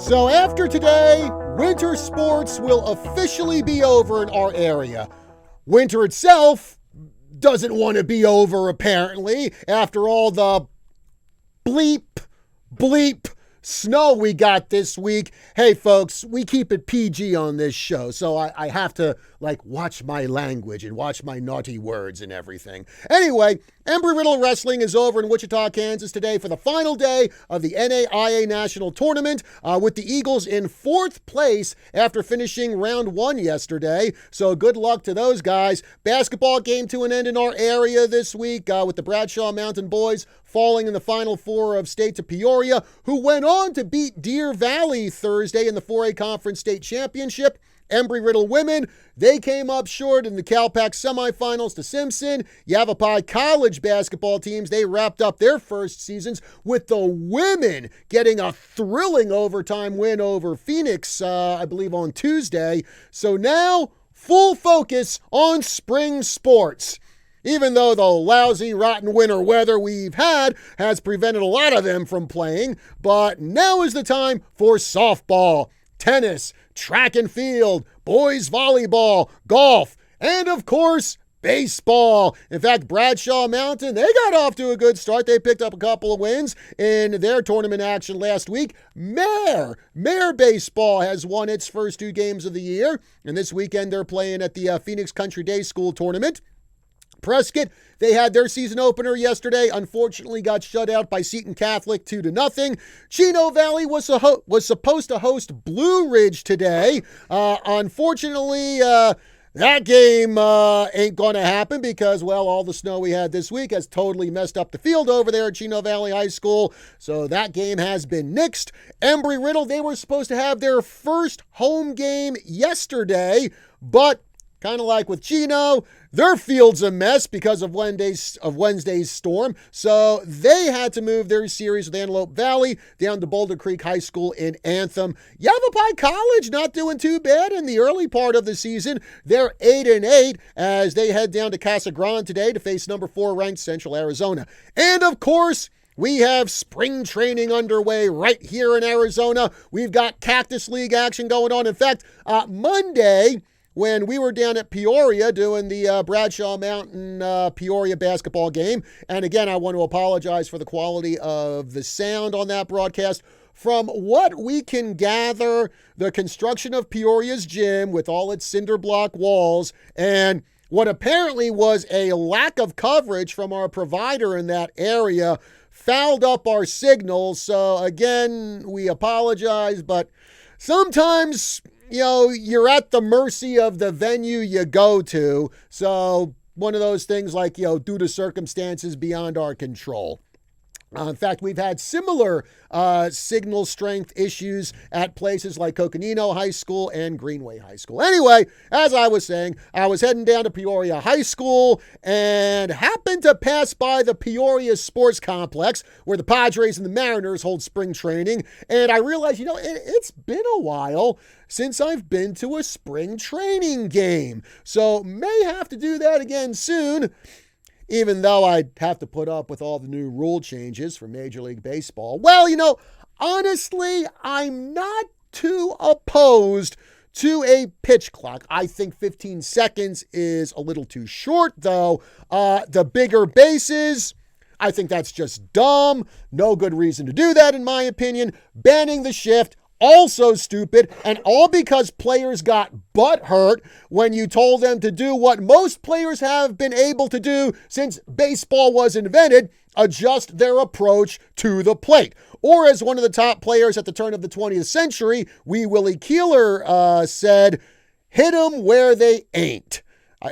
So after today, winter sports will officially be over in our area. Winter itself doesn't want to be over, apparently, after all the bleep snow we got this week. Hey folks, we keep it PG on this show, so I have to watch my language and watch my naughty words and everything. Anyway, Embry-Riddle Wrestling is over in Wichita, Kansas today for the final day of the NAIA National Tournament, with the Eagles in 4th place after finishing round 1 yesterday. So good luck to those guys. Basketball came to an end in our area this week with the Bradshaw Mountain boys falling in the Final Four of state to Peoria, who went on to beat Deer Valley Thursday in the 4A Conference State Championship. Embry-Riddle women, they came up short in the CalPAC semifinals to Simpson. Yavapai College basketball teams, they wrapped up their first seasons with the women getting a thrilling overtime win over Phoenix, I believe on Tuesday. So now, full focus on spring sports. Even though the lousy, rotten winter weather we've had has prevented a lot of them from playing, but now is the time for softball, tennis, track and field, boys volleyball, golf, and of course, baseball. In fact, Bradshaw Mountain, they got off to a good start. They picked up a couple of wins in their tournament action last week. Mare Baseball has won its first 2 games of the year, and this weekend they're playing at the Phoenix Country Day School tournament. Prescott, they had their season opener yesterday, unfortunately got shut out by Seton Catholic 2-0. Chino Valley was supposed to host Blue Ridge today. Unfortunately, that game ain't going to happen because, well, all the snow we had this week has totally messed up the field over there at Chino Valley High School. So that game has been nixed. Embry-Riddle, they were supposed to have their first home game yesterday, but kind of like with Chino, their field's a mess because of Wednesday's storm. So they had to move their series with Antelope Valley down to Boulder Creek High School in Anthem. Yavapai College not doing too bad in the early part of the season. They're 8-8 as they head down to Casa Grande today to face number 4 ranked Central Arizona. And of course, we have spring training underway right here in Arizona. We've got Cactus League action going on. In fact, Monday, when we were down at Peoria doing the Bradshaw Mountain Peoria basketball game. And again, I want to apologize for the quality of the sound on that broadcast. From what we can gather, the construction of Peoria's gym with all its cinder block walls and what apparently was a lack of coverage from our provider in that area fouled up our signals. So again, we apologize, but sometimes you're at the mercy of the venue you go to. So one of those things like, due to circumstances beyond our control. In fact, we've had similar signal strength issues at places like Coconino High School and Greenway High School. Anyway, as I was saying, I was heading down to Peoria High School and happened to pass by the Peoria Sports Complex where the Padres and the Mariners hold spring training. And I realized, it's been a while since I've been to a spring training game. So may have to do that again soon. Even though I'd have to put up with all the new rule changes for Major League Baseball. Well, honestly, I'm not too opposed to a pitch clock. I think 15 seconds is a little too short, though. The bigger bases, I think that's just dumb. No good reason to do that, in my opinion. Banning the shift, also stupid, and all because players got butt hurt when you told them to do what most players have been able to do since baseball was invented, adjust their approach to the plate. Or as one of the top players at the turn of the 20th century, Wee Willie Keeler said, hit them where they ain't.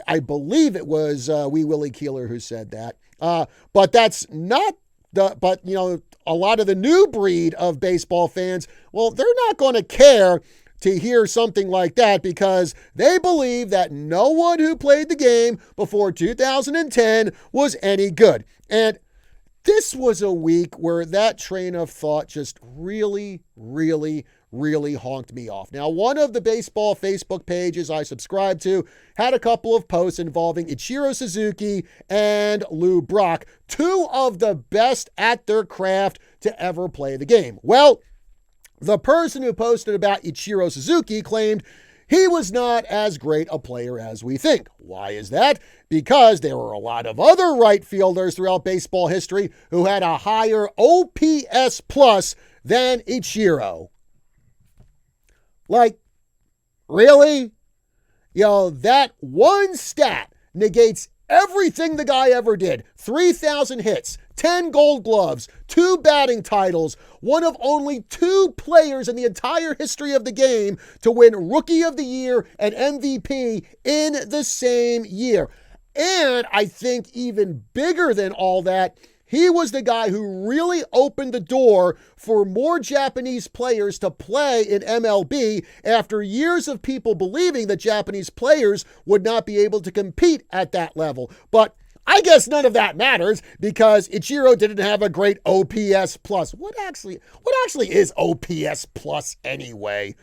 I believe it was Wee Willie Keeler who said that. But that's not a lot of the new breed of baseball fans, well, they're not going to care to hear something like that because they believe that no one who played the game before 2010 was any good. And this was a week where that train of thought just really honked me off. Now, one of the baseball Facebook pages I subscribe to had a couple of posts involving Ichiro Suzuki and Lou Brock, 2 of the best at their craft to ever play the game. Well, The person who posted about Ichiro Suzuki claimed he was not as great a player as we think. Why is that? Because there were a lot of other right fielders throughout baseball history who had a higher OPS plus than Ichiro. Like, really? That one stat negates everything the guy ever did. 3,000 hits, 10 gold gloves, 2 batting titles, one of only 2 players in the entire history of the game to win Rookie of the Year and MVP in the same year. And I think even bigger than all that, he was the guy who really opened the door for more Japanese players to play in MLB after years of people believing that Japanese players would not be able to compete at that level. But I guess none of that matters because Ichiro didn't have a great OPS plus. What actually is OPS plus anyway?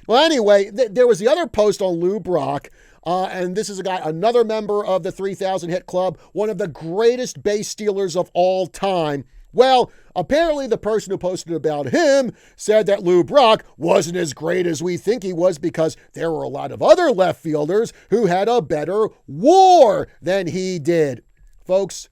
Well, anyway, there was the other post on Lou Brock. And this is another member of the 3,000 hit club, one of the greatest base stealers of all time. Well, apparently the person who posted about him said that Lou Brock wasn't as great as we think he was because there were a lot of other left fielders who had a better WAR than he did. Folks,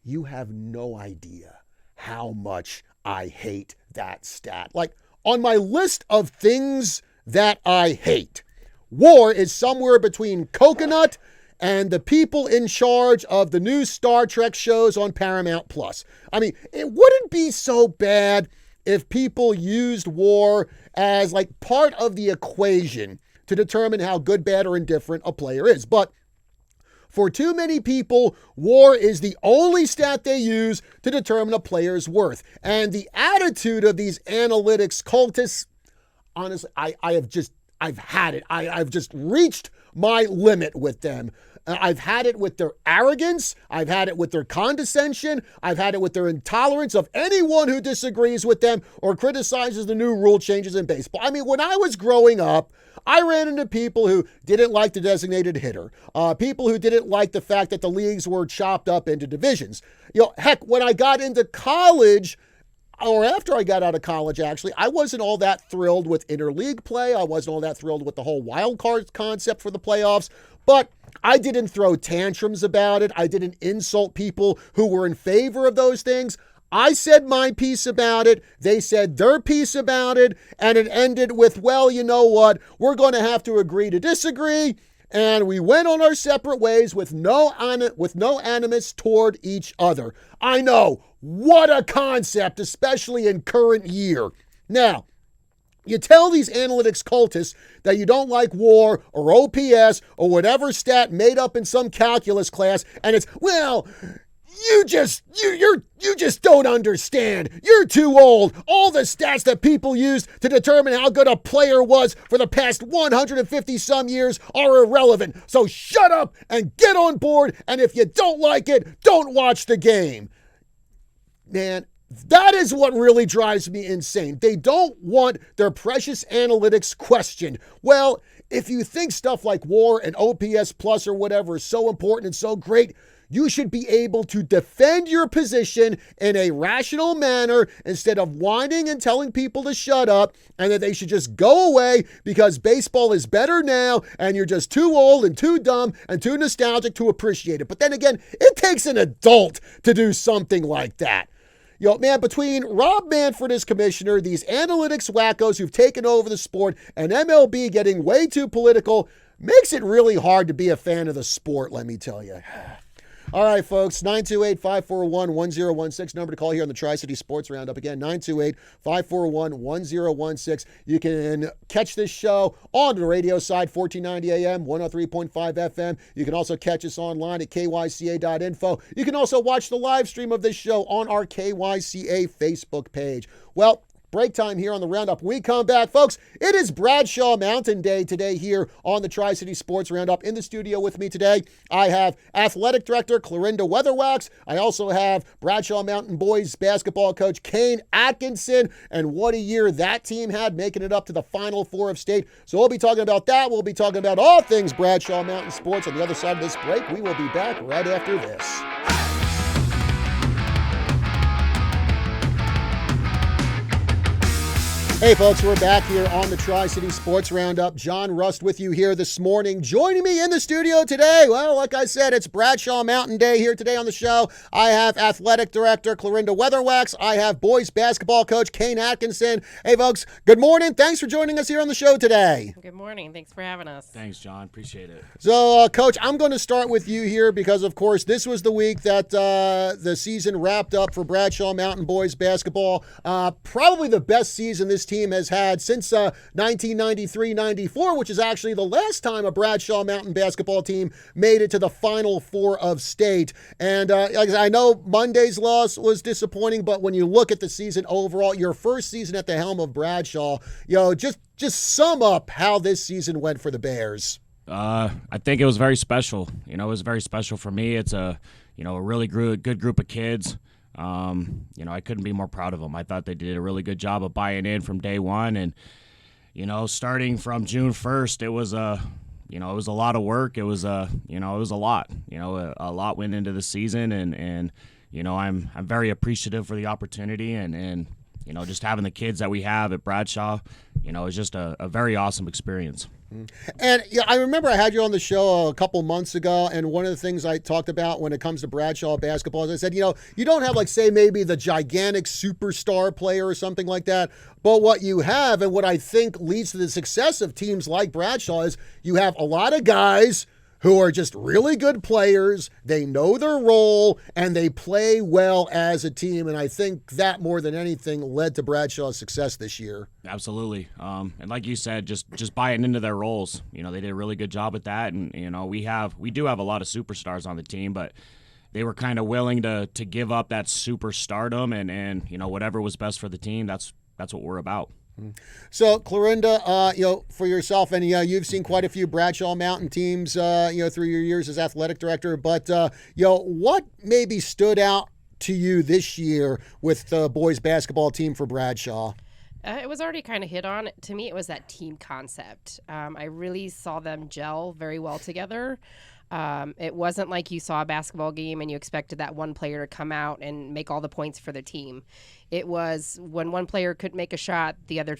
you have no idea how much I hate that stat. Like, on my list of things that I hate, WAR is somewhere between Coconut and the people in charge of the new Star Trek shows on Paramount Plus. I mean, it wouldn't be so bad if people used WAR as like part of the equation to determine how good, bad, or indifferent a player is. But for too many people, WAR is the only stat they use to determine a player's worth. And the attitude of these analytics cultists, honestly, I've had it. I've just reached my limit with them. I've had it with their arrogance. I've had it with their condescension. I've had it with their intolerance of anyone who disagrees with them or criticizes the new rule changes in baseball. I mean, when I was growing up, I ran into people who didn't like the designated hitter, people who didn't like the fact that the leagues were chopped up into divisions. Heck, when I got into college, or after I got out of college, actually, I wasn't all that thrilled with interleague play. I wasn't all that thrilled with the whole wild card concept for the playoffs, but I didn't throw tantrums about it. I didn't insult people who were in favor of those things. I said my piece about it. They said their piece about it, and it ended with, well, you know what? We're going to have to agree to disagree. And we went on our separate ways with no animus toward each other. I know, what a concept, especially in current year. Now, you tell these analytics cultists that you don't like WAR or OPS or whatever stat made up in some calculus class, and it's, well, you just don't understand. You're too old. All the stats that people used to determine how good a player was for the past 150 some years are irrelevant. So shut up and get on board. And if you don't like it, don't watch the game. Man, that is what really drives me insane. They don't want their precious analytics questioned. Well, if you think stuff like WAR and OPS plus or whatever is so important and so great, you should be able to defend your position in a rational manner instead of whining and telling people to shut up and that they should just go away because baseball is better now and you're just too old and too dumb and too nostalgic to appreciate it. But then again, it takes an adult to do something like that. Man, between Rob Manfred as commissioner, these analytics wackos who've taken over the sport, and MLB getting way too political, makes it really hard to be a fan of the sport, let me tell you. All right, folks, 928-541-1016, number to call here on the Tri-City Sports Roundup. Again, 928-541-1016. You can catch this show on the radio side, 1490 AM, 103.5 FM. You can also catch us online at kyca.info. You can also watch the live stream of this show on our KYCA Facebook page. Well, break time here on the Roundup. When we come back, folks, it is Bradshaw Mountain Day today here on the Tri-City Sports Roundup. In the studio with me today, I have Athletic Director Clairinda Weatherwax. I also have Bradshaw Mountain Boys basketball coach Kane Atkinson. And what a year that team had, making it up to the Final Four of state. So we'll be talking about that. We'll be talking about all things Bradshaw Mountain sports. On the other side of this break, we will be back right after this. Hey folks, we're back here on the Tri-City Sports Roundup. John Rust with you here this morning. Joining me in the studio today, well, like I said, it's Bradshaw Mountain Day here today on the show. I have Athletic Director Clairinda Weatherwax. I have boys basketball coach Kane Atkinson. Hey folks, good morning. Thanks for joining us here on the show today. Good morning. Thanks for having us. Thanks, John. Appreciate it. So, Coach, I'm going to start with you here because, of course, this was the week that the season wrapped up for Bradshaw Mountain boys basketball. Probably the best season this team has had since 1993-94, which is actually the last time a Bradshaw Mountain basketball team made it to the Final Four of state. And I know Monday's loss was disappointing, but when you look at the season overall, your first season at the helm of Bradshaw, just sum up how this season went for the Bears. I think it was very special. It was very special for me. It's a really good group of kids. I couldn't be more proud of them. I thought they did a really good job of buying in from day one. And, starting from June 1st, it was a lot of work. It was a lot. A lot went into the season, and I'm very appreciative for the opportunity and just having the kids that we have at Bradshaw, is just a very awesome experience. And I remember I had you on the show a couple months ago, and one of the things I talked about when it comes to Bradshaw basketball is I said, you don't have maybe the gigantic superstar player or something like that, but what you have and what I think leads to the success of teams like Bradshaw is you have a lot of guys who are just really good players. They know their role, and they play well as a team. And I think that more than anything led to Bradshaw's success this year. Absolutely. And like you said, just buying into their roles. They did a really good job at that. And, we do have a lot of superstars on the team, but they were kind of willing to give up that superstardom and whatever was best for the team. That's what we're about. So, Clairinda, for yourself, and you've seen quite a few Bradshaw Mountain teams, through your years as athletic director. But, what maybe stood out to you this year with the boys basketball team for Bradshaw? It was already kind of hit on. To me, it was that team concept. I really saw them gel very well together. It wasn't like you saw a basketball game and you expected that one player to come out and make all the points for the team. It was when one player couldn't make a shot, the other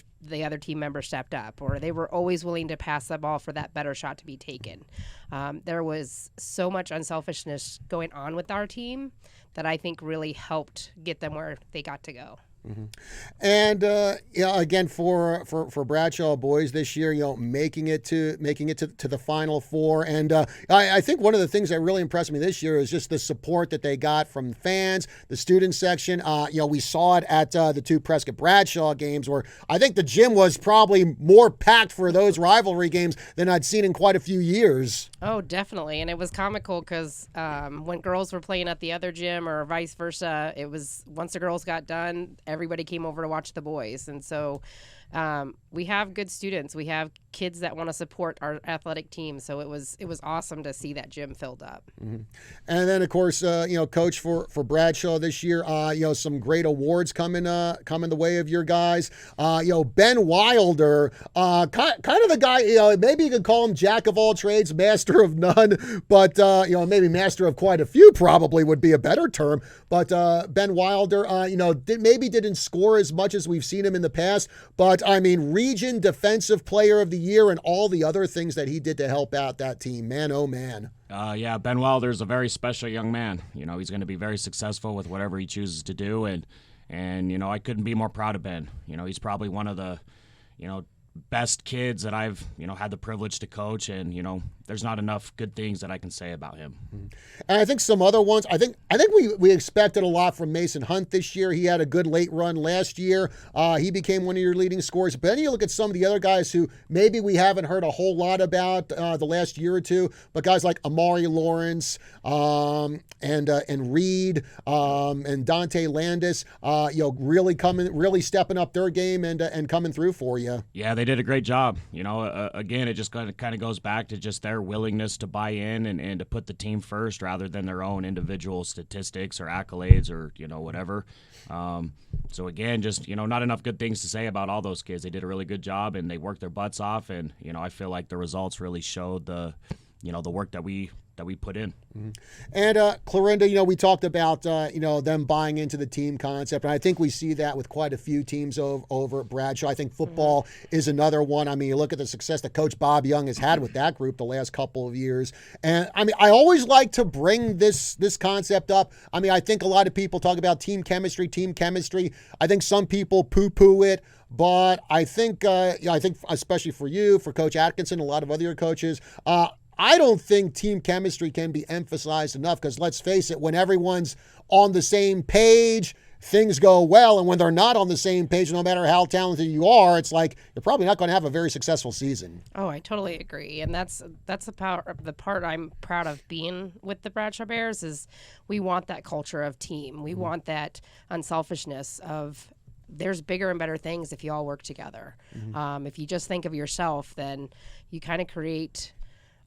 team member stepped up, or they were always willing to pass the ball for that better shot to be taken. There was so much unselfishness going on with our team that I think really helped get them where they got to go. Mm-hmm. And again for Bradshaw boys this year, making it to the Final Four, and I think one of the things that really impressed me this year is just the support that they got from fans, the student section. We saw it at the two Prescott Bradshaw games, where I think the gym was probably more packed for those rivalry games than I'd seen in quite a few years. Oh, definitely, and it was comical because when girls were playing at the other gym or vice versa, it was once the girls got done, everybody came over to watch the boys. And so we have good students. We have kids that want to support our athletic team. So it was awesome to see that gym filled up. Mm-hmm. And then, of course, coach for Bradshaw this year, some great awards coming the way of your guys. Ben Wilder, kind of the guy, maybe you could call him jack of all trades, master of none, but, maybe master of quite a few probably would be a better term. But Ben Wilder, didn't score as much as we've seen him in the past, but region defensive player of the year and all the other things that he did to help out that team. Man, oh man. Ben Wilder is a very special young man. He's going to be very successful with whatever he chooses to do. And I couldn't be more proud of Ben. He's probably one of the, best kids that I've, had the privilege to coach. And, there's not enough good things that I can say about him. And I think some other ones, I think we expected a lot from Mason Hunt this year. He had a good late run last year. He became one of your leading scorers. But then you look at some of the other guys who maybe we haven't heard a whole lot about the last year or two, but guys like Amari Lawrence and Reed and Dante Landis, really stepping up their game and coming through for you. Yeah, they did a great job. Again, it just kind of goes back to just their willingness to buy in and to put the team first rather than their own individual statistics or accolades or whatever. So again, just not enough good things to say about all those kids. They did a really good job and they worked their butts off, and I feel like the results really showed the work that we we put in. And Clairinda, we talked about them buying into the team concept, and I think we see that with quite a few teams over at Bradshaw. I think football is another one. I mean, you look at the success that Coach Bob Young has had with that group the last couple of years, and I mean, I always like to bring this concept up. I mean, I think a lot of people talk about team chemistry. I think some people poo-poo it. But I think especially for you, for Coach Atkinson, a lot of other coaches, I don't think team chemistry can be emphasized enough, because let's face it, when everyone's on the same page, things go well. And when they're not on the same page, no matter how talented you are, it's like you're probably not going to have a very successful season. Oh, I totally agree. And that's the part I'm proud of being with the Bradshaw Bears is we want that culture of team. We want that unselfishness of there's bigger and better things if you all work together. If you just think of yourself, then you kind of create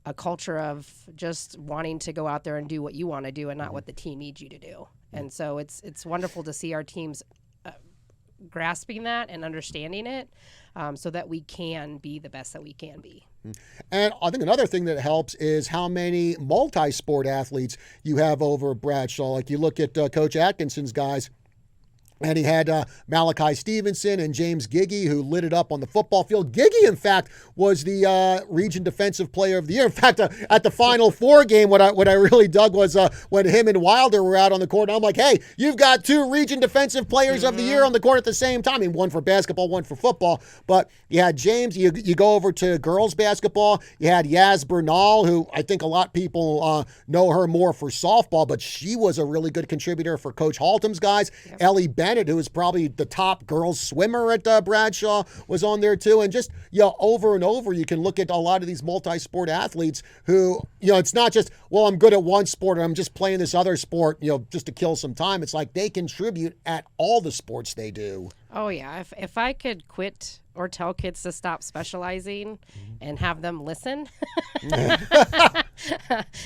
a culture of just wanting to go out there and do what you want to do and not what the team needs you to do. And so it's wonderful to see our teams grasping that and understanding it, so that we can be the best that we can be. And I think another thing that helps is how many multi-sport athletes you have over at Bradshaw. Like you look at Coach Atkinson's guys, and he had Malachi Stevenson and James Giggy, who lit it up on the football field. Giggy, in fact, was the Region Defensive Player of the Year. In fact, at the Final Four game, what I really dug was when him and Wilder were out on the court. And I'm like, hey, you've got two Region Defensive Players of the Year on the court at the same time. I mean, one for basketball, one for football. But you had James. You go over to girls basketball. You had Yaz Bernal, who I think a lot of people know her more for softball, but she was a really good contributor for Coach Haltom's guys. Yep. Ellie Bennett, who was probably the top girls swimmer at Bradshaw, was on there too. And just, over and over, you can look at a lot of these multi-sport athletes who, it's not just, well, I'm good at one sport and I'm just playing this other sport, just to kill some time. It's like they contribute at all the sports they do. Oh, yeah. If I could quit or tell kids to stop specializing and have them listen,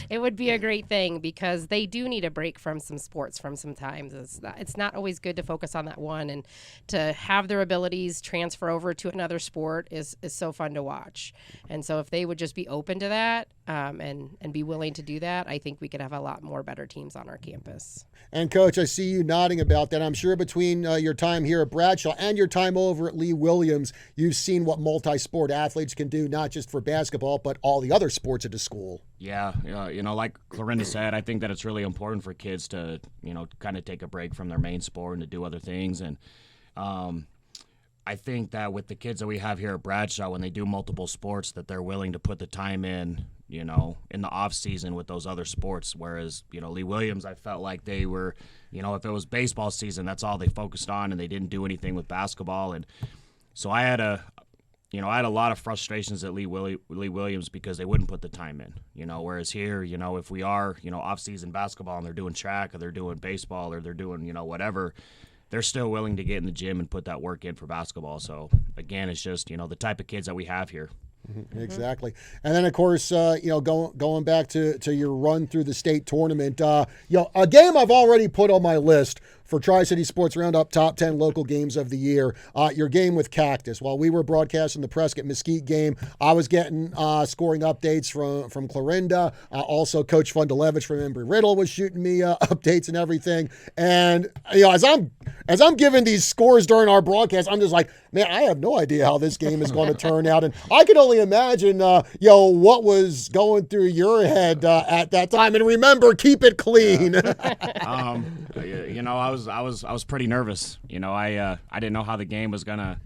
it would be a great thing, because they do need a break from some sports from sometimes. It's not always good to focus on that one, and to have their abilities transfer over to another sport is so fun to watch. And so if they would just be open to that and be willing to do that, I think we could have a lot more better teams on our campus. And Coach, I see you nodding about that. I'm sure between your time here at Bradshaw and your time over at Lee Williams, you've seen what multi-sport athletes can do, not just for basketball, but all the other sports at the school. Yeah, like Clairinda said, I think that it's really important for kids to, kind of take a break from their main sport and to do other things. And I think that with the kids that we have here at Bradshaw, when they do multiple sports, that they're willing to put the time in the off season with those other sports. Whereas, Lee Williams, I felt like they were, if it was baseball season, that's all they focused on, and they didn't do anything with basketball. And so I had a lot of frustrations at Lee Williams because they wouldn't put the time in, whereas here, if we are, off season basketball and they're doing track or they're doing baseball or they're doing, whatever, they're still willing to get in the gym and put that work in for basketball. So again, it's just, the type of kids that we have here. Exactly. And then, of course, going back to your run through the state tournament, a game I've already put on my list for Tri-City Sports Roundup Top 10 Local Games of the Year, your game with Cactus. While we were broadcasting the Prescott Mesquite game, I was getting scoring updates from Clairinda. Also, Coach Fundalevich from Embry-Riddle was shooting me updates and everything. And as I'm giving these scores during our broadcast, I'm just like, man, I have no idea how this game is going to turn out. And I can only imagine, what was going through your head at that time. And remember, keep it clean. I was pretty nervous. I didn't know how the game was gonna,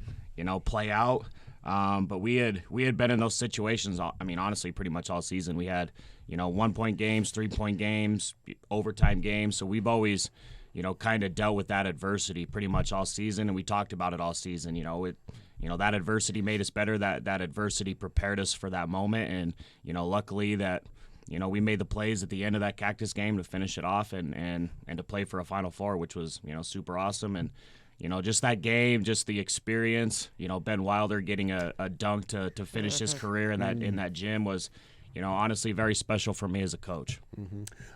play out. But we had been in those situations. I mean, honestly, pretty much all season. We had, 1-point games, 3-point games, overtime games. So we've always, kind of dealt with that adversity pretty much all season, and we talked about it all season. That adversity made us better. That adversity prepared us for that moment, and luckily that. We made the plays at the end of that Cactus game to finish it off and to play for a Final Four, which was, super awesome. And, just that game, just the experience, Ben Wilder getting a dunk to finish his career in that gym was, honestly very special for me as a coach.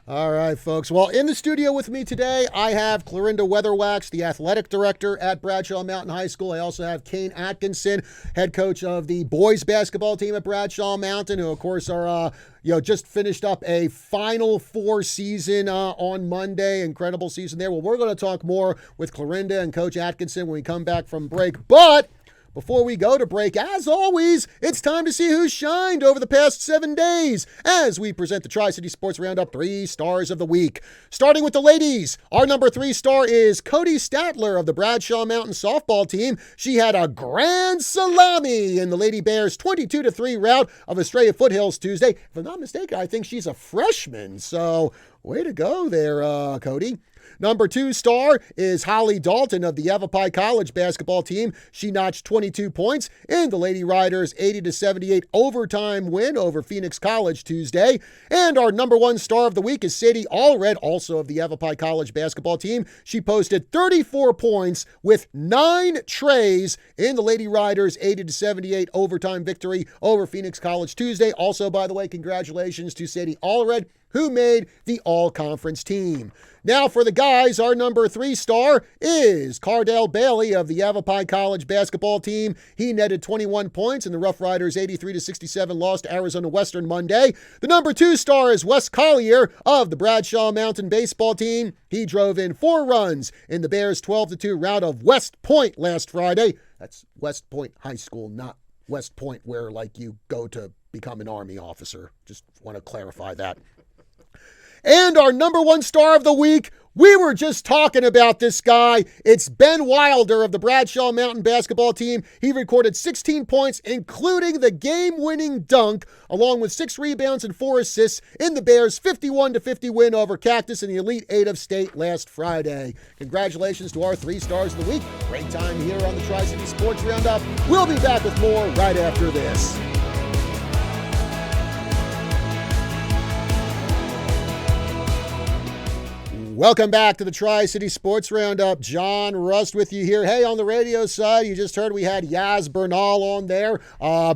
All right, folks. Well, in the studio with me today, I have Clairinda Weatherwax, the athletic director at Bradshaw Mountain High School. I also have Kane Atkinson, head coach of the boys basketball team at Bradshaw Mountain, who, of course, are just finished up a Final Four season on Monday. Incredible season there. Well, we're going to talk more with Clairinda and Coach Atkinson when we come back from break. But before we go to break, as always, it's time to see who shined over the past 7 days as we present the Tri-City Sports Roundup 3 Stars of the Week. Starting with the ladies, our number 3 star is Cody Statler of the Bradshaw Mountain softball team. She had a grand salami in the Lady Bears 22-3 rout of Estrella Foothills Tuesday. If I'm not mistaken, I think she's a freshman, so way to go there, Cody. Number 2 star is Holly Dalton of the Yavapai College basketball team. She notched 22 points in the Lady Riders' 80-78 overtime win over Phoenix College Tuesday. And our number 1 star of the week is Sadie Allred, also of the Yavapai College basketball team. She posted 34 points with 9 trays in the Lady Riders' 80-78 overtime victory over Phoenix College Tuesday. Also, by the way, congratulations to Sadie Allred, who made the all-conference team. Now for the guys, our number 3 star is Cardell Bailey of the Yavapai College basketball team. He netted 21 points in the Rough Riders' 83-67 loss to Arizona Western Monday. The number 2 star is Wes Collier of the Bradshaw Mountain baseball team. He drove in 4 runs in the Bears' 12-2 rout of West Point last Friday. That's West Point High School, not West Point where you go to become an Army officer. Just want to clarify that. And our number 1 star of the week, we were just talking about this guy. It's Ben Wilder of the Bradshaw Mountain basketball team. He recorded 16 points, including the game-winning dunk, along with 6 rebounds and 4 assists in the Bears' 51-50 win over Cactus in the Elite 8 of state last Friday. Congratulations to our 3 stars of the week. Great time here on the Tri-City Sports Roundup. We'll be back with more right after this. Welcome back to the Tri-City Sports Roundup. John Rust with you here. Hey, on the radio side, you just heard we had Yaz Bernal on there,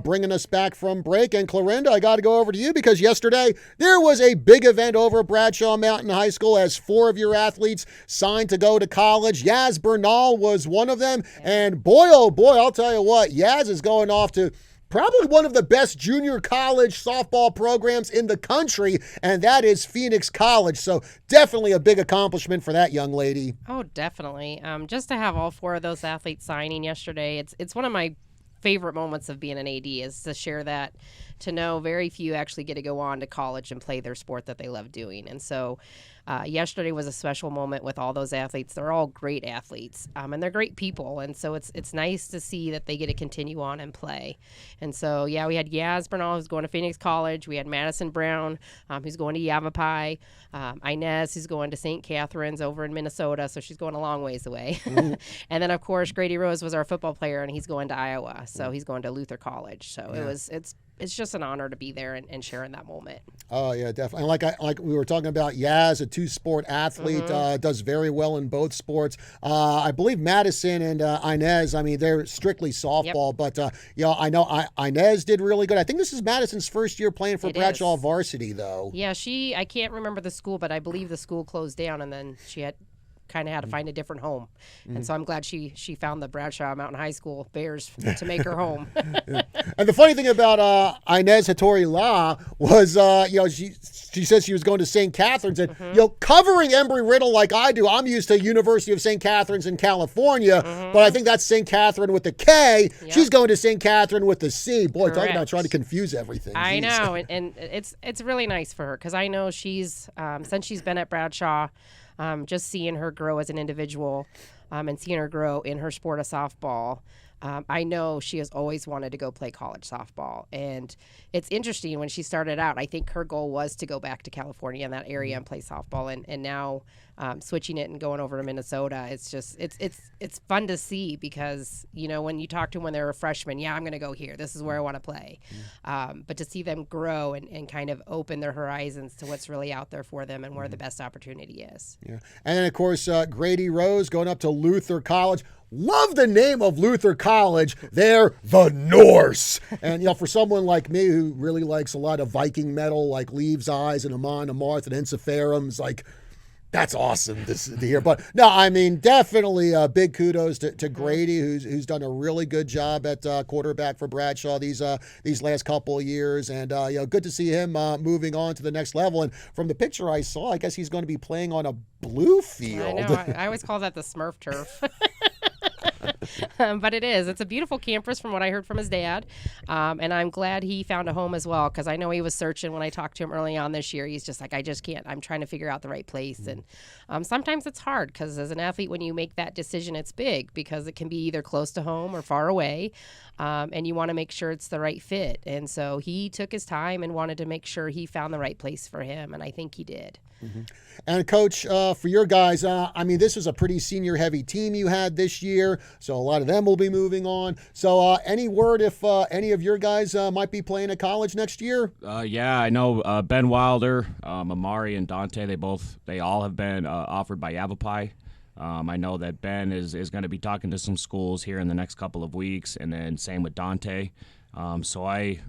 bringing us back from break. And Clairinda, I got to go over to you because yesterday there was a big event over at Bradshaw Mountain High School as 4 of your athletes signed to go to college. Yaz Bernal was one of them. And boy, oh boy, I'll tell you what, Yaz is going off to probably one of the best junior college softball programs in the country, and that is Phoenix College. So definitely a big accomplishment for that young lady. Oh, definitely. Just to have all 4 of those athletes signing yesterday, it's one of my favorite moments of being an AD is to share that, to know very few actually get to go on to college and play their sport that they love doing. And so yesterday was a special moment with all those athletes. They're all great athletes, and they're great people. And so it's nice to see that they get to continue on and play. And so, yeah, we had Yaz Bernal, who's going to Phoenix College. We had Madison Brown, who's going to Yavapai. Inez, who's going to St. Catherine's over in Minnesota, so she's going a long ways away. Mm-hmm. And then, of course, Grady Rose was our football player, and he's going to Iowa. So he's going to Luther College. So yeah. It's just an honor to be there and share in that moment. Oh, yeah, definitely. Like we were talking about, Yaz, a 2-sport athlete, does very well in both sports. I believe Madison and Inez, they're strictly softball, but, I know Inez did really good. I think this is Madison's first year playing for Bradshaw varsity, though. Yeah, I can't remember the school, but I believe the school closed down, and then she had to find a different home. And so I'm glad she found the Bradshaw Mountain High School Bears to make her home. Yeah. And the funny thing about Inez Hattori La was, she says she was going to St. Catherine's, and, covering Embry-Riddle like I do, I'm used to University of St. Catherine's in California, but I think that's St. Catherine with the K. Yep. She's going to St. Catherine with the C. Boy, talking about trying to confuse everything. I know, and it's really nice for her because I know she's, since she's been at Bradshaw, just seeing her grow as an individual and seeing her grow in her sport of softball, I know she has always wanted to go play college softball. And it's interesting, when she started out, I think her goal was to go back to California in that area and play softball. And now switching it and going over to Minnesota, it's just it's fun to see because, when you talk to them when they're a freshman, I'm going to go here. This is where I want to play. But to see them grow and kind of open their horizons to what's really out there for them and where the best opportunity is. Yeah. And then, of course, Grady Rose going up to Luther College. Love the name of Luther College. They're the Norse. And, for someone like me who really likes a lot of Viking metal, like Leaves' Eyes and Amon Amarth and Ensiferum's, like, that's awesome to hear. But no, I mean, definitely big kudos to Grady, who's done a really good job at quarterback for Bradshaw these last couple of years, and good to see him moving on to the next level. And from the picture I saw, I guess he's going to be playing on a blue field. I know. I always call that the Smurf turf. But it's a beautiful campus from what I heard from his dad. And I'm glad he found a home as well, because I know he was searching when I talked to him early on this year. He's just like, I just can't. I'm trying to figure out the right place. And sometimes it's hard, because as an athlete, when you make that decision, it's big, because it can be either close to home or far away. And you want to make sure it's the right fit. And so he took his time and wanted to make sure he found the right place for him. And I think he did. Mm-hmm. And Coach, for your guys, I mean, this was a pretty senior-heavy team you had this year, so a lot of them will be moving on. So any word if any of your guys might be playing at college next year? Yeah, I know Ben Wilder, Amari, and Dante, they all have been offered by Yavapai. I know that Ben is going to be talking to some schools here in the next couple of weeks, and then same with Dante. So I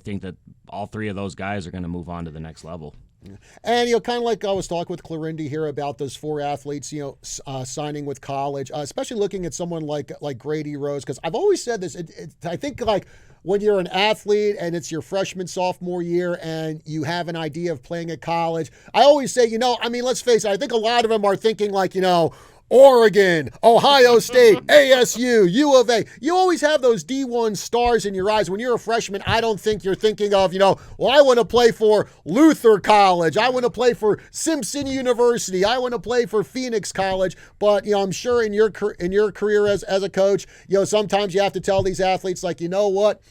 think that all three of those guys are going to move on to the next level. And, kind of like I was talking with Clairinda here about those 4 athletes, signing with college, especially looking at someone like Grady Rose, because I've always said this. I think, like, when you're an athlete and it's your freshman, sophomore year and you have an idea of playing at college, I always say, I mean, let's face it, I think a lot of them are thinking like, Oregon, Ohio State, ASU, U of A. You always have those D1 stars in your eyes. When you're a freshman, I don't think you're thinking of, well, I want to play for Luther College. I want to play for Simpson University. I want to play for Phoenix College. But, I'm sure in your career as a coach, sometimes you have to tell these athletes, like, what?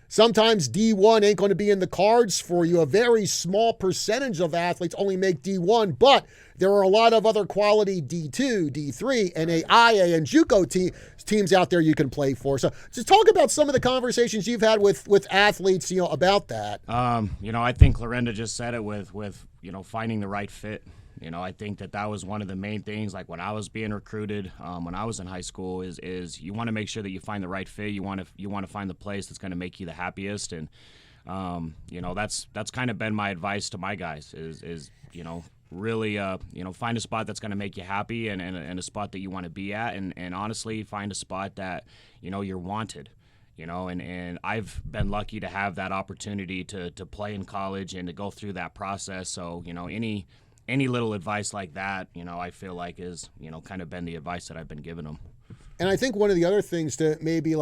Sometimes D1 ain't going to be in the cards for you. A very small percentage of athletes only make D1, but there are a lot of other quality D2, D3, NAIA, and JUCO teams out there you can play for. So just talk about some of the conversations you've had with athletes, about that. I think Clairinda just said it with finding the right fit. I think that was one of the main things. Like when I was being recruited, when I was in high school, is you want to make sure that you find the right fit. You want to find the place that's going to make you the happiest, and that's kind of been my advice to my guys. Is really find a spot that's going to make you happy, and a spot that you want to be at, and honestly find a spot that you're wanted. And I've been lucky to have that opportunity to play in college and to go through that process. So any little advice like that, I feel like is, kind of been the advice that I've been giving them. And I think one of the other things to maybe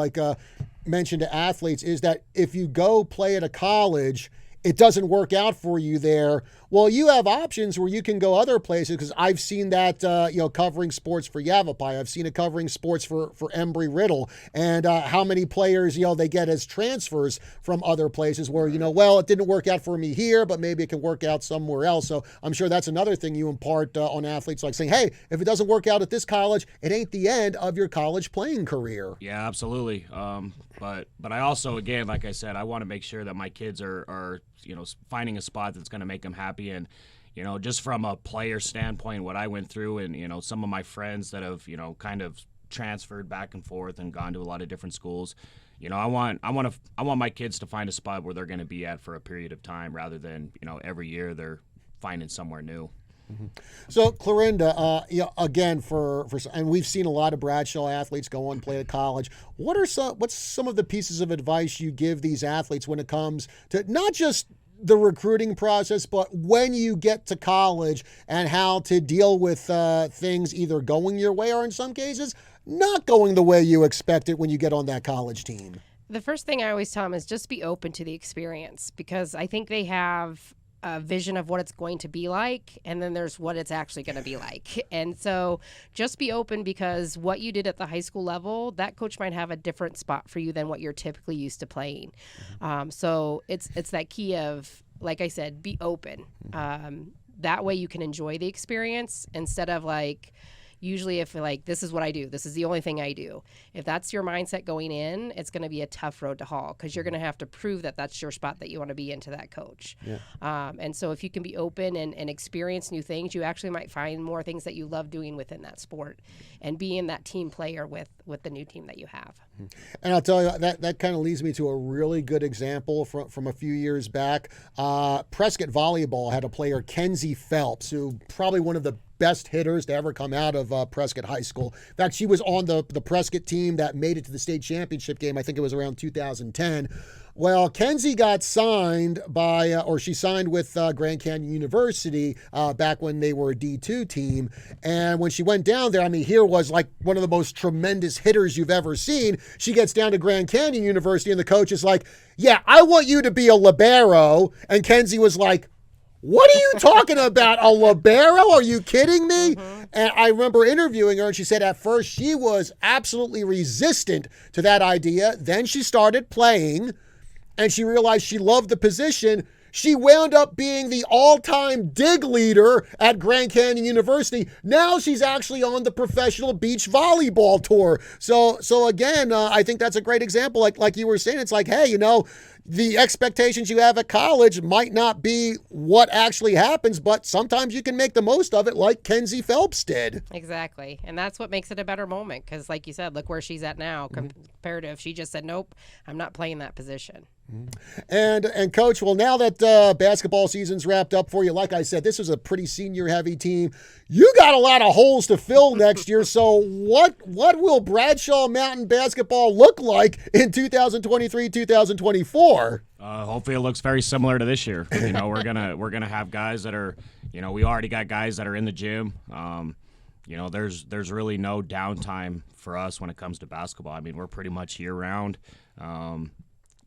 mention to athletes is that if you go play at a college, it doesn't work out for you there, well, you have options where you can go other places, because I've seen that, covering sports for Yavapai. I've seen it covering sports for Embry-Riddle, and how many players, they get as transfers from other places where, well, it didn't work out for me here, but maybe it can work out somewhere else. So I'm sure that's another thing you impart on athletes, like saying, hey, if it doesn't work out at this college, it ain't the end of your college playing career. Yeah, absolutely. But I also, again, like I said, I want to make sure that my kids are finding a spot that's going to make them happy. And, just from a player standpoint, what I went through, and, some of my friends that have, kind of transferred back and forth and gone to a lot of different schools, I want my kids to find a spot where they're going to be at for a period of time, rather than, every year they're finding somewhere new. Mm-hmm. So, Clairinda, again, and we've seen a lot of Bradshaw athletes go on and play at college. What's some of the pieces of advice you give these athletes when it comes to not just the recruiting process, but when you get to college, and how to deal with things either going your way or in some cases not going the way you expected when you get on that college team? The first thing I always tell them is just be open to the experience, because I think they have a vision of what it's going to be like, and then there's what it's actually going to be like. And so just be open, because what you did at the high school level, that coach might have a different spot for you than what you're typically used to playing. So it's that key of, like I said, be open. That way you can enjoy the experience, instead of usually if like, this is what I do, this is the only thing I do. If that's your mindset going in, it's going to be a tough road to haul because you're going to have to prove that that's your spot that you want to be into that coach. Yeah. And so if you can be open and experience new things, you actually might find more things that you love doing within that sport and being that team player with the new team that you have. And I'll tell you, that kind of leads me to a really good example from a few years back. Prescott Volleyball had a player, Kenzie Phelps, who probably one of the best hitters to ever come out of Prescott High School. In fact, she was on the Prescott team that made it to the state championship game. I think it was around 2010. Well, Kenzie got signed she signed with Grand Canyon University back when they were a D2 team. And when she went down there, I mean, here was like one of the most tremendous hitters you've ever seen. She gets down to Grand Canyon University and the coach is like, yeah, I want you to be a libero. And Kenzie was like, what are you talking about? A libero? Are you kidding me? Mm-hmm. And I remember interviewing her, and she said at first she was absolutely resistant to that idea. Then she started playing, and she realized she loved the position. She wound up being the all-time dig leader at Grand Canyon University. Now she's actually on the professional beach volleyball tour. So again, I think that's a great example. Like you were saying, it's like, hey, the expectations you have at college might not be what actually happens, but sometimes you can make the most of it like Kenzie Phelps did. Exactly. And that's what makes it a better moment because, like you said, look where she's at now compared to if she just said, nope, I'm not playing that position. And Coach, well, now that basketball season's wrapped up for you, like I said, this was a pretty senior-heavy team. You got a lot of holes to fill next year. So what will Bradshaw Mountain basketball look like in 2023, 2024? Hopefully, it looks very similar to this year. We're gonna have guys that are, we already got guys that are in the gym. There's really no downtime for us when it comes to basketball. I mean, we're pretty much year round.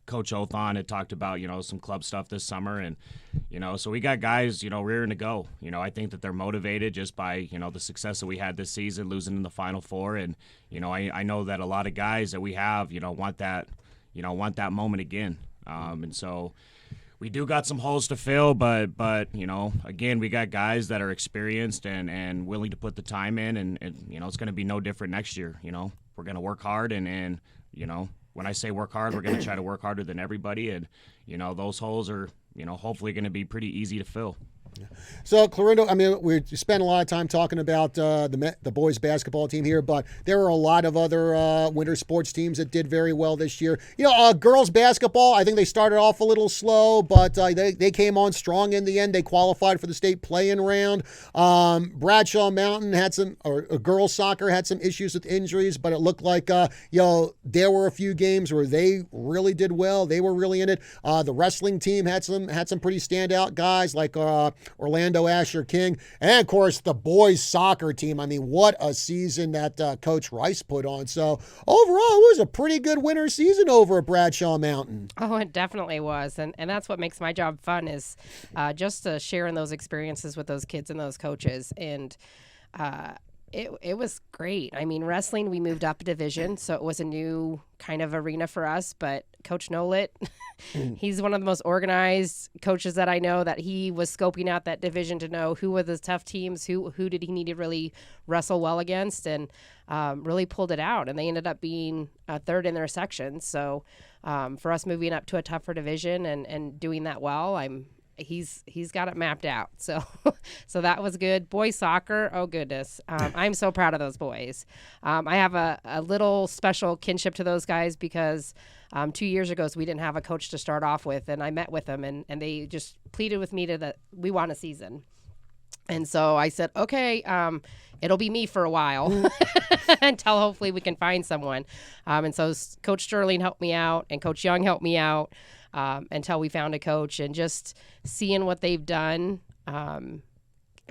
Coach Othon had talked about, some club stuff this summer. And, so we got guys, rearing to go. I think that they're motivated just by, the success that we had this season, losing in the Final Four. And, I know that a lot of guys that we have, want that moment again. And so we do got some holes to fill, but again, we got guys that are experienced and willing to put the time in. And it's going to be no different next year. We're going to work hard and when I say work hard, we're going to try to work harder than everybody. And, those holes are, hopefully going to be pretty easy to fill. So, Clairinda, I mean, we spent a lot of time talking about the boys basketball team here, but there were a lot of other winter sports teams that did very well this year. Girls basketball, I think they started off a little slow, but they came on strong in the end. They qualified for the state play-in round. Bradshaw Mountain had girls soccer had some issues with injuries, but it looked like, there were a few games where they really did well. They were really in it. The wrestling team had some pretty standout guys like Orlando Asher King, and of course the boys soccer team. I mean, what a season that Coach Rice put on. So overall, it was a pretty good winter season over at Bradshaw Mountain. Oh, it definitely was, and that's what makes my job fun is just sharing those experiences with those kids and those coaches. And it was great. I mean, wrestling, we moved up a division, so it was a new kind of arena for us, but Coach Nolet, he's one of the most organized coaches that I know, that he was scoping out that division to know who were the tough teams, who did he need to really wrestle well against, and really pulled it out. And they ended up being third in their section. So for us moving up to a tougher division and doing that well, he's got it mapped out. So that was good. Boys soccer, oh goodness. I'm so proud of those boys. I have a little special kinship to those guys because 2 years ago, so we didn't have a coach to start off with, and I met with them, and they just pleaded with me we want a season. And so I said, okay, it'll be me for a while until hopefully we can find someone. And so Coach Sterling helped me out, and Coach Young helped me out until we found a coach. And just seeing what they've done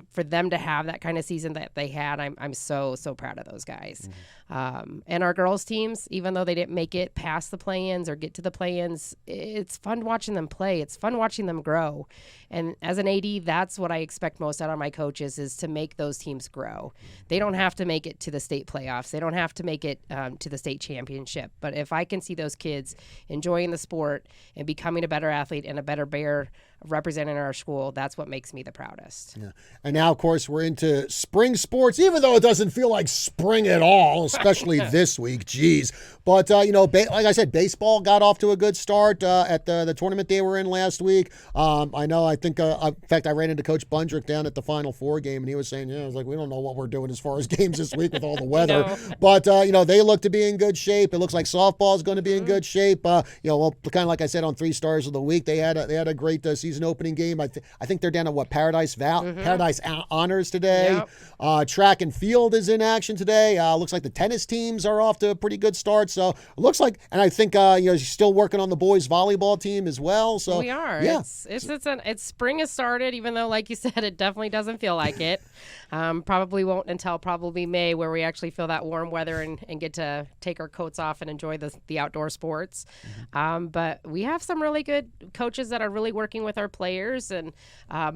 for them to have that kind of season that they had, I'm so proud of those guys. And our girls teams, even though they didn't make it past the play-ins or get to the play-ins, it's fun watching them play. It's fun watching them grow. And as an AD, that's what I expect most out of my coaches, is to make those teams grow. They don't have to make it to the state playoffs. They don't have to make it to the state championship. But if I can see those kids enjoying the sport and becoming a better athlete and a better bear representing our school. That's what makes me the proudest. Yeah. And now, of course, we're into spring sports, even though it doesn't feel like spring at all, especially this week. Jeez. But, like I said, baseball got off to a good start at the tournament they were in last week. I think, in fact, I ran into Coach Bundrick down at the Final Four game, and he was saying, I was like, we don't know what we're doing as far as games this week with all the weather. No. But, they look to be in good shape. It looks like softball is going to be in good shape. Kind of like I said on 3 Stars of the Week, they had a great season opening game. I think they're down at Paradise Honors today. Yep. Track and field is in action today. Looks like the tennis teams are off to a pretty good start. So it looks like, and I think he's still working on the boys volleyball team as well. So we are. Yeah. It's spring has started, even though, like you said, it definitely doesn't feel like it. Probably won't until probably May, where we actually feel that warm weather and get to take our coats off and enjoy the outdoor sports. But we have some really good coaches that are really working with our players, and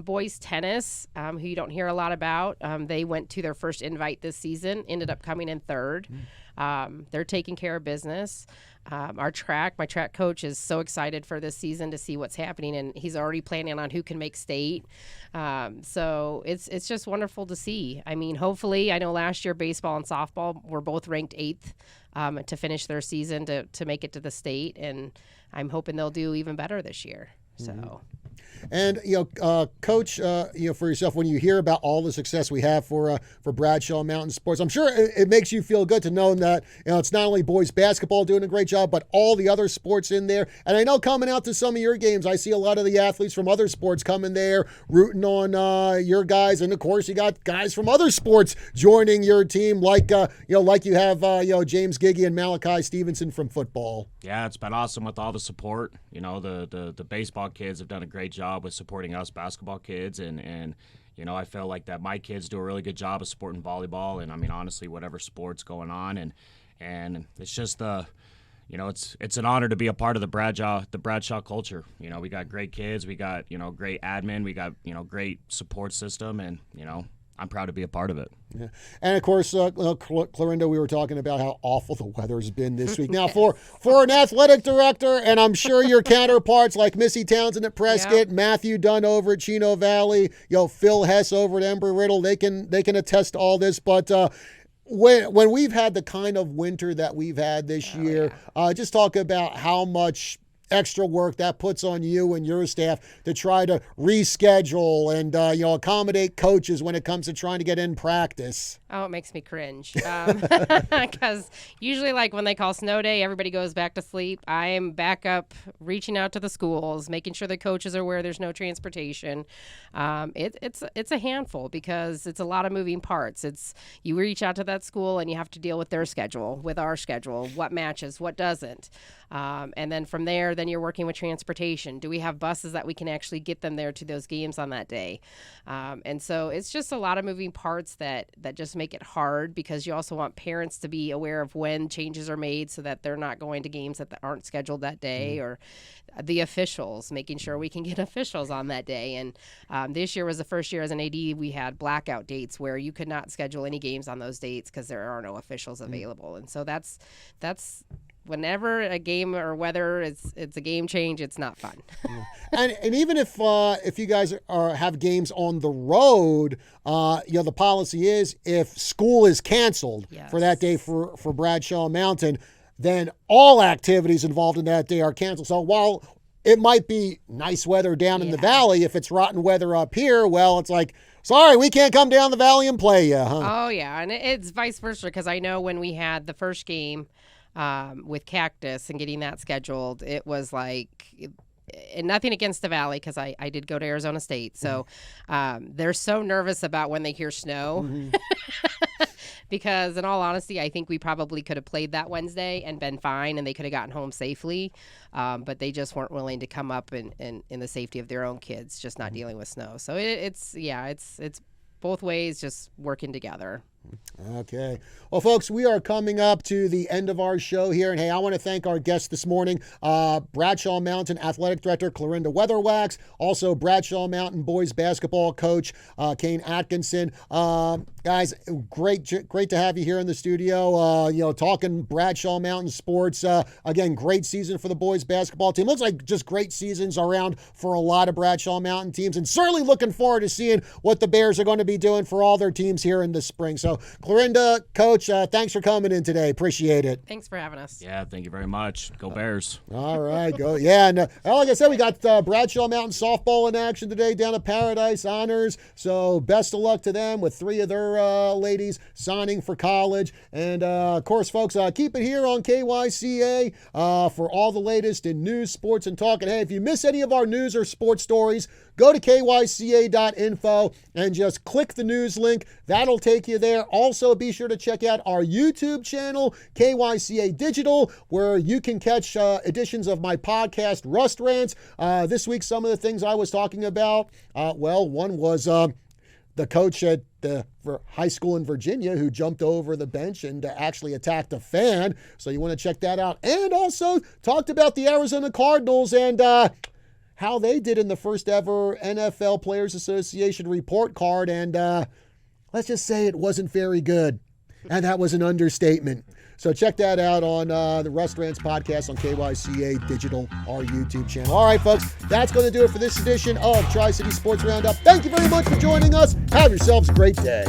boys tennis, who you don't hear a lot about. They went to their first invite this season, ended up coming in third. They're taking care of business. My track coach is so excited for this season to see what's happening, and he's already planning on who can make state. So it's just wonderful to see. I mean, hopefully, I know last year baseball and softball were both ranked 8th to finish their season to make it to the state, and I'm hoping they'll do even better this year. So. And Coach, for yourself, when you hear about all the success we have for Bradshaw Mountain Sports, I'm sure it makes you feel good to know that it's not only boys basketball doing a great job, but all the other sports in there. And I know coming out to some of your games, I see a lot of the athletes from other sports coming there, rooting on your guys, and of course you got guys from other sports joining your team, like you have James Giggy and Malachi Stevenson from football. Yeah, it's been awesome with all the support. The baseball kids have done a great job with supporting us basketball kids, and I feel like that my kids do a really good job of supporting volleyball, and I mean honestly whatever sport's going on, and it's just it's an honor to be a part of the Bradshaw culture. We got great kids, we got great admin, we got great support system, and I'm proud to be a part of it. Yeah. And of course, Clairinda, we were talking about how awful the weather's been this week. Now, for an athletic director, and I'm sure your counterparts like Missy Townsend at Prescott, Yep. Matthew Dunn over at Chino Valley, Phil Hess over at Embry-Riddle, they can attest to all this. But when we've had the kind of winter that we've had this year, just talk about how much extra work that puts on you and your staff to try to reschedule and accommodate coaches when it comes to trying to get in practice. Oh, it makes me cringe. Because usually, like, when they call snow day, everybody goes back to sleep. I am back up, reaching out to the schools, making sure the coaches are aware there's no transportation. It's a handful because it's a lot of moving parts. You reach out to that school and you have to deal with their schedule, with our schedule, what matches, what doesn't. And then from there, then you're working with transportation. Do we have buses that we can actually get them there to those games on that day? And so it's just a lot of moving parts that just make it hard, because you also want parents to be aware of when changes are made so that they're not going to games that aren't scheduled that day, or the officials, making sure we can get officials on that day. And this year was the first year as an AD we had blackout dates where you could not schedule any games on those dates because there are no officials available. And so that's whenever a game or whether it's a game change, it's not fun. And even if you guys have games on the road, the policy is if school is canceled for that day for Bradshaw Mountain, then all activities involved in that day are canceled. So while it might be nice weather down in the valley, if it's rotten weather up here, well, it's like, sorry, we can't come down the valley and play you, huh? Oh, yeah, and it's vice versa, because I know when we had the first game with Cactus and getting that scheduled, it was like, and nothing against the Valley, because I did go to Arizona State. So they're so nervous about when they hear snow. Because in all honesty, I think we probably could have played that Wednesday and been fine, and they could have gotten home safely. But they just weren't willing to come up in the safety of their own kids, just not dealing with snow. So it's both ways, just working together. Okay. Well, folks, we are coming up to the end of our show here. And hey, I want to thank our guest this morning, Bradshaw Mountain Athletic Director Clairinda Weatherwax, also Bradshaw Mountain boys basketball coach Kane Atkinson. Guys, great to have you here in the studio, talking Bradshaw Mountain sports. Again, great season for the boys basketball team. Looks like just great seasons around for a lot of Bradshaw Mountain teams, and certainly looking forward to seeing what the Bears are going to be doing for all their teams here in the spring. So, Clairinda, Coach, thanks for coming in today. Appreciate it. Thanks for having us. Yeah, thank you very much. Go Bears. All right, go. Yeah, and like I said, we got Bradshaw Mountain softball in action today down at Paradise Honors. So best of luck to them with 3 of their ladies signing for college. And, of course, folks, keep it here on KYCA for all the latest in news, sports, and talk. And, hey, if you miss any of our news or sports stories, go to kyca.info and just click the news link. That'll take you there. Also, be sure to check out our YouTube channel, KYCA Digital, where you can catch editions of my podcast, Rust Rants. This week, some of the things I was talking about, one was the coach at the high school in Virginia who jumped over the bench and actually attacked a fan. So you want to check that out. And also talked about the Arizona Cardinals and how they did in the first ever NFL Players Association report card. And let's just say it wasn't very good. And that was an understatement. So check that out on the Rust Rants podcast on KYCA Digital, our YouTube channel. All right, folks, that's going to do it for this edition of Tri-City Sports Roundup. Thank you very much for joining us. Have yourselves a great day.